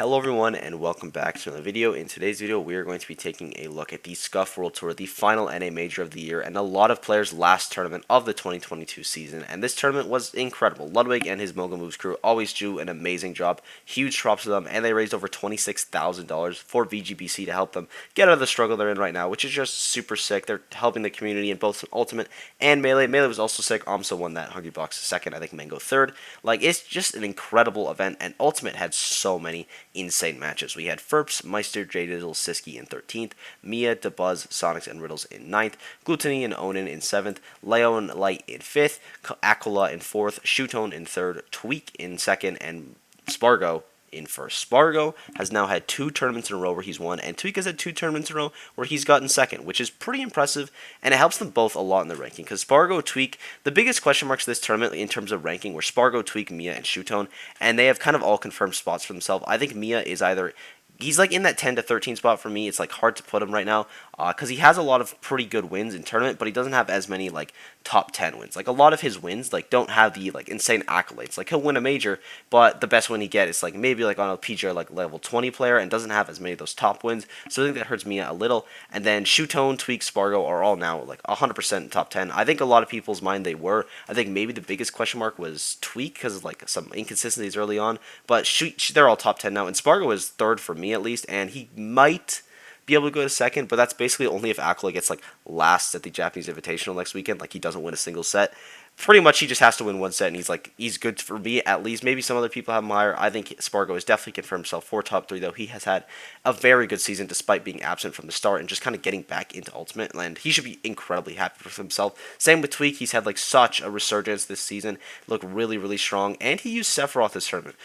Hello everyone and welcome back to another video. In today's video we are going to be taking a look at the Scuffed World Tour, the final NA major of the year, and a lot of players' last tournament of the 2022 season. And this tournament was incredible. Ludwig and his Mogul Moves crew always do an amazing job. Huge props to them, and they raised over $26,000 for VGBC to help them get out of the struggle they're in right now, which is just super sick. They're helping the community in both Ultimate and Melee. Melee was also sick. Amsa won that Hungry Box second, I think Mango third. Like, it's just an incredible event, and Ultimate had so many insane matches. We had Ferps, Meister, J-Dizzle, Siski in 13th, Mia, DeBuzz, Sonics, and Riddles in 9th, Gluttony and Onin in 7th, Leo and Light in 5th, Aquila in 4th, Shootone in 3rd, Tweak in 2nd, and Spargo in 1st. Spargo has now had 2 tournaments in a row where he's won, and Tweak has had 2 tournaments in a row where he's gotten 2nd, which is pretty impressive, and it helps them both a lot in the ranking, because Spargo, Tweak, the biggest question marks this tournament in terms of ranking were Spargo, Tweak, Mia, and Shootone, and they have kind of all confirmed spots for themselves. I think Mia is either... He's like in that 10 to 13 spot for me. It's like hard to put him right now because he has a lot of pretty good wins in tournament, but he doesn't have as many like top 10 wins. Like a lot of his wins like don't have the like insane accolades. Like he'll win a major, but the best win he gets is like maybe like on a PGR like level 20 player and doesn't have as many of those top wins. So I think that hurts Mia a little. And then Shootone, Tweak, Spargo are all now like 100% top 10. I think a lot of people's mind they were. I think maybe the biggest question mark was Tweak because of like some inconsistencies early on, but they're all top 10 now. And Spargo is third for me at least, and he might be able to go to second, but that's basically only if Aquila gets like last at the Japanese Invitational next weekend, like he doesn't win a single set. Pretty much he just has to win one set, and he's good for me at least. Maybe some other people have him higher. I think Spargo has definitely confirmed himself for top 3, though. He has had a very good season despite being absent from the start and just kind of getting back into Ultimate, and he should be incredibly happy with himself. Same with Tweak. He's had like such a resurgence this season, looked really, really strong, and he used Sephiroth this tournament.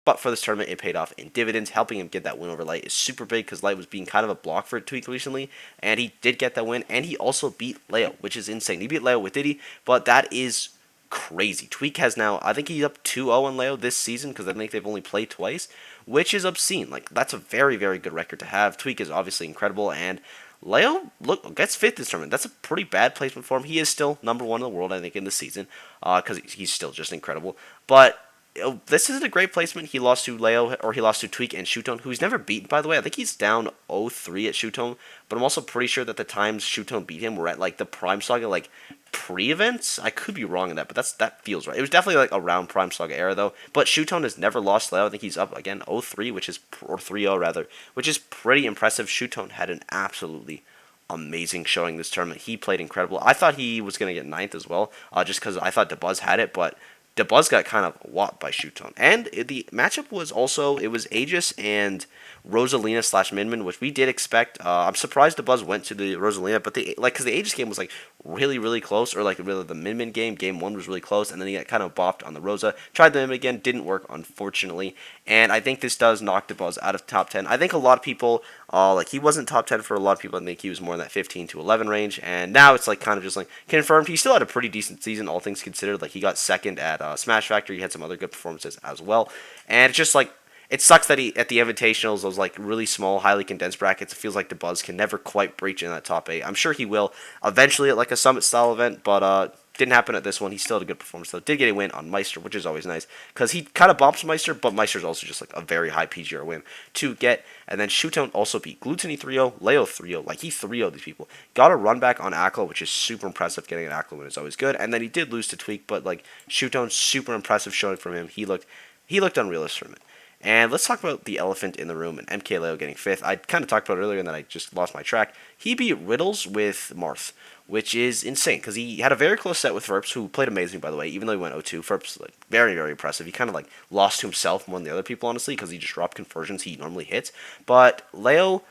But for this tournament, it paid off in dividends. Helping him get that win over Light is super big because Light was being kind of a block for Tweak recently, and he did get that win, and he also beat Leo, which is insane. He beat Leo with Diddy, but that is crazy. Tweak has now, I think he's up 2-0 on Leo this season because I think they've only played twice, which is obscene. Like, that's a very, very good record to have. Tweak is obviously incredible, and Leo gets 5th this tournament. That's a pretty bad placement for him. He is still number 1 in the world, I think, in the season because he's still just incredible. But this isn't a great placement. He lost to Leo, or he lost to Tweak and Shootone, who he's never beaten, by the way. I think he's down 0-3 at Shootone, but I'm also pretty sure that the times Shootone beat him were at, like, the Prime Saga, like, pre-events? I could be wrong in that, but that feels right. It was definitely, like, around Prime Saga era, though. But Shootone has never lost Leo. I think he's up, again, 0-3, or 3-0, rather, which is pretty impressive. Shootone had an absolutely amazing showing this tournament. He played incredible. I thought he was going to get 9th as well, just because I thought DeBuzz had it, but DeBuzz got kind of whopped by Shootone. And the matchup was also, it was Aegis and Rosalina / Minmin, which we did expect. I'm surprised DeBuzz went to the Rosalina, but because the Aegis game was like really, really close, or like really the Minmin game 1 was really close, and then he got kind of bopped on the Rosa. Tried the Minmin again, didn't work, unfortunately. And I think this does knock DeBuzz out of top 10. I think a lot of people, like he wasn't top 10 for a lot of people. I think he was more in that 15 to 11 range, and now it's like kind of just like confirmed. He still had a pretty decent season, all things considered. Like he got 2nd at Smash Factory. He had some other good performances as well, and it's just like, it sucks that he, at the Invitationals, those like really small, highly condensed brackets, it feels like DeBuzz can never quite breach in that top 8. I'm sure he will eventually at like a Summit style event, but didn't happen at this one. He still had a good performance though. Did get a win on Meister, which is always nice because he kind of bumps Meister, but Meister's also just like a very high PGR win to get. And then Shootone also beat Gluttony 3-0, Leo 3-0. Like he 3-0 these people. Got a run back on Aquila, which is super impressive. Getting an Aquila win is always good. And then he did lose to Tweak, but like Shootone, super impressive showing from him. He looked unreal this tournament. And let's talk about the elephant in the room and MK Leo getting 5th. I kind of talked about it earlier and then I just lost my track. He beat Riddles with Marth, which is insane because he had a very close set with Ferps, who played amazing, by the way, even though he went 0-2. Ferps, like, very, very impressive. He kind of like lost to himself more than the other people, honestly, because he just dropped conversions he normally hits. But Leo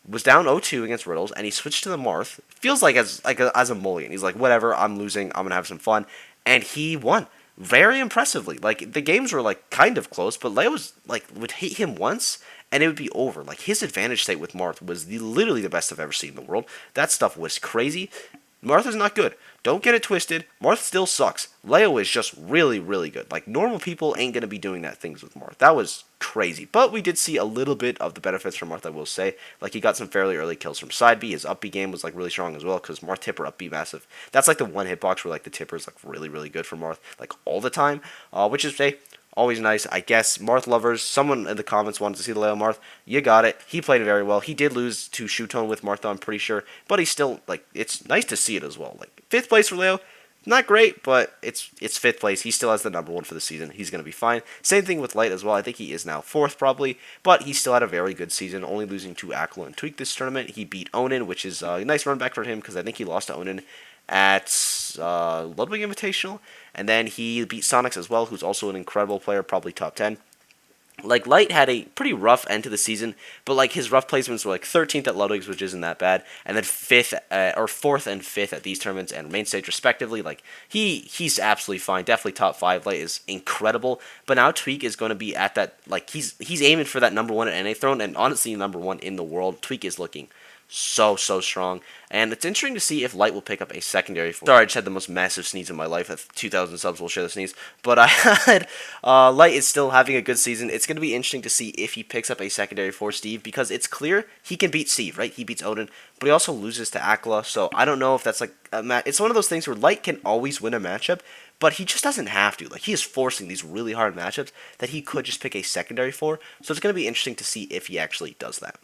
was down 0-2 against Riddles, and he switched to the Marth. Feels like as a mulligan. He's like, whatever, I'm losing, I'm going to have some fun. And he won. Very impressively. Like, the games were, like, kind of close, but Leo was, like, would hit him once, and it would be over. Like, his advantage state with Marth was literally the best I've ever seen in the world. That stuff was crazy. Marth is not good. Don't get it twisted. Marth still sucks. Leo is just really, really good. Like, normal people ain't going to be doing that things with Marth. That was crazy. But we did see a little bit of the benefits from Marth, I will say. Like, he got some fairly early kills from side B. His up B game was, like, really strong as well, because Marth tipper up B massive. That's, like, the one hitbox where, like, the tipper is, like, really, really good for Marth, like, all the time. Which is, hey, always nice, I guess. Marth lovers, someone in the comments wanted to see the Leo Marth. You got it. He played very well. He did lose to Shootone with Marth, I'm pretty sure. But he's still, like, it's nice to see it as well. Like, 5th place for Leo. Not great, but it's 5th place. He still has the number 1 for the season. He's going to be fine. Same thing with Light as well. I think he is now 4th probably, but he still had a very good season, only losing to Aklo and Tweak this tournament. He beat Onin, which is a nice run back for him because I think he lost to Onin at Ludwig Invitational, and then he beat Sonics as well, who's also an incredible player, probably top 10. Like, Light had a pretty rough end to the season, but, like, his rough placements were, like, 13th at Ludwig's, which isn't that bad, and then 4th and 5th at these tournaments and main stage, respectively. Like, he's absolutely fine. Definitely top 5. Light is incredible, but now Tweak is going to be at that, like, he's aiming for that number 1 at NA Throne, and honestly, number 1 in the world. Tweak is looking so strong, and it's interesting to see if Light will pick up a secondary. Sorry, I just had the most massive sneeze in my life. At 2,000 subs, we'll share the sneeze. But I had Light is still having a good season. It's going to be interesting to see if he picks up a secondary for Steve, because it's clear he can beat Steve, right? He beats Odin, but he also loses to Akla. So I don't know if that's like it's one of those things where Light can always win a matchup, but he just doesn't have to. Like, he is forcing these really hard matchups that he could just pick a secondary for. So it's going to be interesting to see if he actually does that.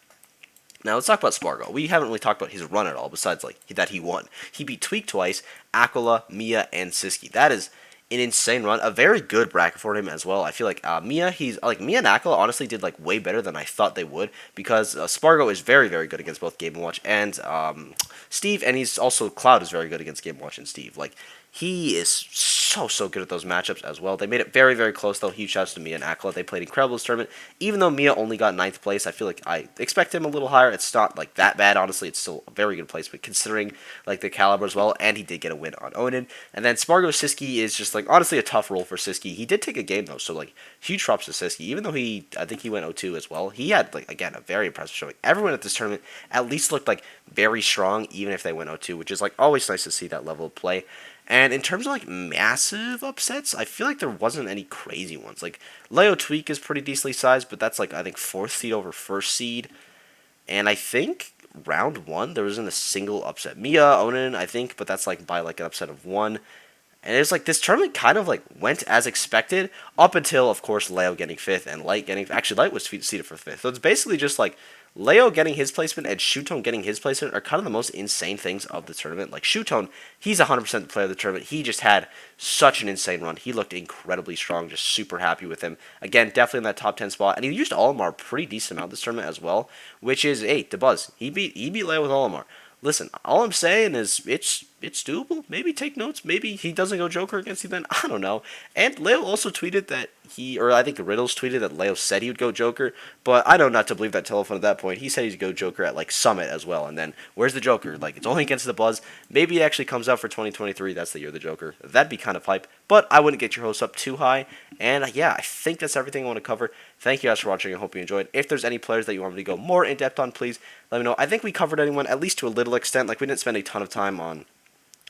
Now, let's talk about SPARGO. We haven't really talked about his run at all, besides, like, that he won. He beat Tweak twice, Aquila, Mia, and Siski. That is an insane run. A very good bracket for him as well. I feel like Mia and Aquila honestly did, like, way better than I thought they would, because SPARGO is very, very good against both Game & Watch and Steve, and he's also, Cloud is very good against Game & Watch and Steve. Like, he is so good at those matchups as well. They made it very, very close, though. Huge shouts to Mia and Akla. They played incredible this tournament. Even though Mia only got 9th place, I feel like I expect him a little higher. It's not, like, that bad, honestly. It's still a very good placement, considering, like, the caliber as well. And he did get a win on Onin. And then SPARGO Siski is just, like, honestly a tough role for Siski. He did take a game, though, so, like, huge props to Siski. Even though I think he went 0-2 as well. He had, like, again, a very impressive showing. Everyone at this tournament at least looked, like, very strong, even if they went 0-2, which is, like, always nice to see that level of play. And in terms of, like, massive upsets, I feel like there wasn't any crazy ones. Like, Leo Tweak is pretty decently sized, but that's, like, I think 4th seed over 1st seed. And I think round 1, there wasn't a single upset. Mia, Onin, I think, but that's, like, by, like, an upset of 1. And it's like this tournament kind of, like, went as expected up until, of course, Leo getting 5th and Light getting... Actually, Light was seeded for 5th. So it's basically just, like, Leo getting his placement and Shootone getting his placement are kind of the most insane things of the tournament. Like, Shootone, he's 100% the player of the tournament. He just had such an insane run. He looked incredibly strong, just super happy with him. Again, definitely in that top 10 spot. And he used Olimar pretty decent amount this tournament as well, which is, hey, the buzz. He beat Leo with Olimar. Listen, all I'm saying is it's doable. Maybe take notes. Maybe he doesn't go Joker against Ethan. I don't know. And Leo also tweeted that I think Riddles tweeted that Leo said he would go Joker, but I know not to believe that telephone at that point. He said he'd go Joker at, like, Summit as well, and then where's the Joker? Like, it's only against the Buzz. Maybe it actually comes out for 2023. That's the year of the Joker. That'd be kind of hype, but I wouldn't get your hopes up too high. And yeah, I think that's everything I want to cover. Thank you guys for watching. I hope you enjoyed. If there's any players that you want me to go more in depth on, please let me know. I think we covered anyone, at least to a little extent. Like, we didn't spend a ton of time on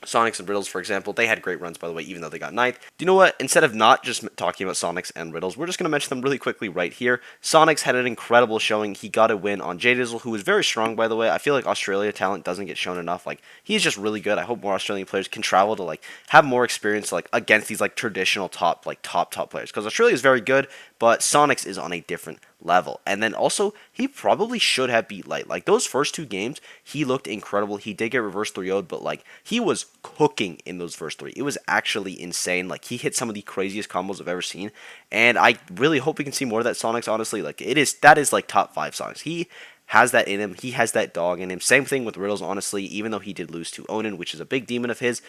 Sonics and Riddles, for example. They had great runs, by the way, even though they got 9th. Do you know what? Instead of not just talking about Sonics and Riddles, we're just going to mention them really quickly right here. Sonics had an incredible showing. He got a win on J-Dizzle, who was very strong, by the way. I feel like Australia talent doesn't get shown enough. Like, he's just really good. I hope more Australian players can travel to, like, have more experience, like, against these, like, traditional top players. Because Australia is very good, but Sonics is on a different level. And then also, he probably should have beat Light. Like, those first 2 games, he looked incredible. He did get reverse 3-0'd, but, like, he was cooking in those first 3. It was actually insane. Like, he hit some of the craziest combos I've ever seen, and I really hope we can see more of that Sonics, honestly. Like, that is like top 5 Sonics. He has that in him. He has that dog in him. Same thing with Riddles, honestly. Even though he did lose to Onin, which is a big demon of his,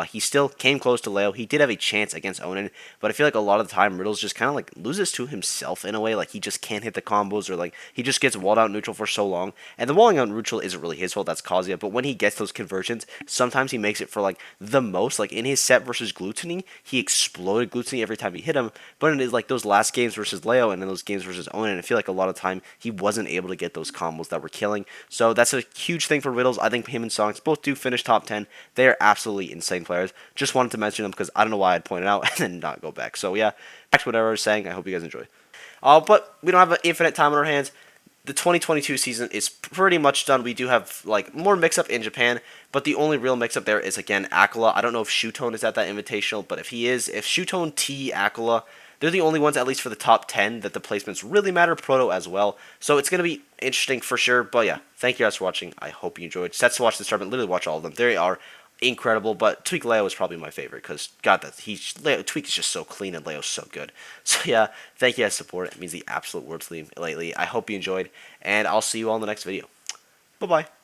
he still came close to Leo. He did have a chance against Onin, but I feel like a lot of the time Riddles just kind of, like, loses to himself in a way. Like, he just can't hit the combos, or, like, he just gets walled out neutral for so long. And the walling out neutral isn't really his fault. That's Kazuya. But when he gets those conversions, sometimes he makes it for, like, the most. Like, in his set versus Gluttony, he exploded Gluttony every time he hit him. But in his, like, those last games versus Leo and in those games versus Onin, I feel like a lot of time he wasn't able to get those combos combos that were killing. So that's a huge thing for Riddles. I think him and Songs both do finish top 10. They are absolutely insane players. Just wanted to mention them because I don't know why I'd point it out and then not go back. So yeah, back to whatever I was saying. I hope you guys enjoy. But we don't have an infinite time on our hands. The 2022 season is pretty much done. We do have like more mix-up in Japan, but the only real mix-up there is again Aquila. I don't know if Shutone is at that invitational, but if he is, if Shutone, T, Aquila, they're the only ones, at least for the top 10, that the placements really matter. Proto as well. So it's going to be interesting for sure. But yeah, thank you guys for watching. I hope you enjoyed. Sets to watch this tournament. Literally watch all of them. They are incredible, but Tweak Leo is probably my favorite because God, Tweak is just so clean and Leo's so good. So yeah, thank you guys for support. It means the absolute world to me lately. I hope you enjoyed, and I'll see you all in the next video. Bye bye.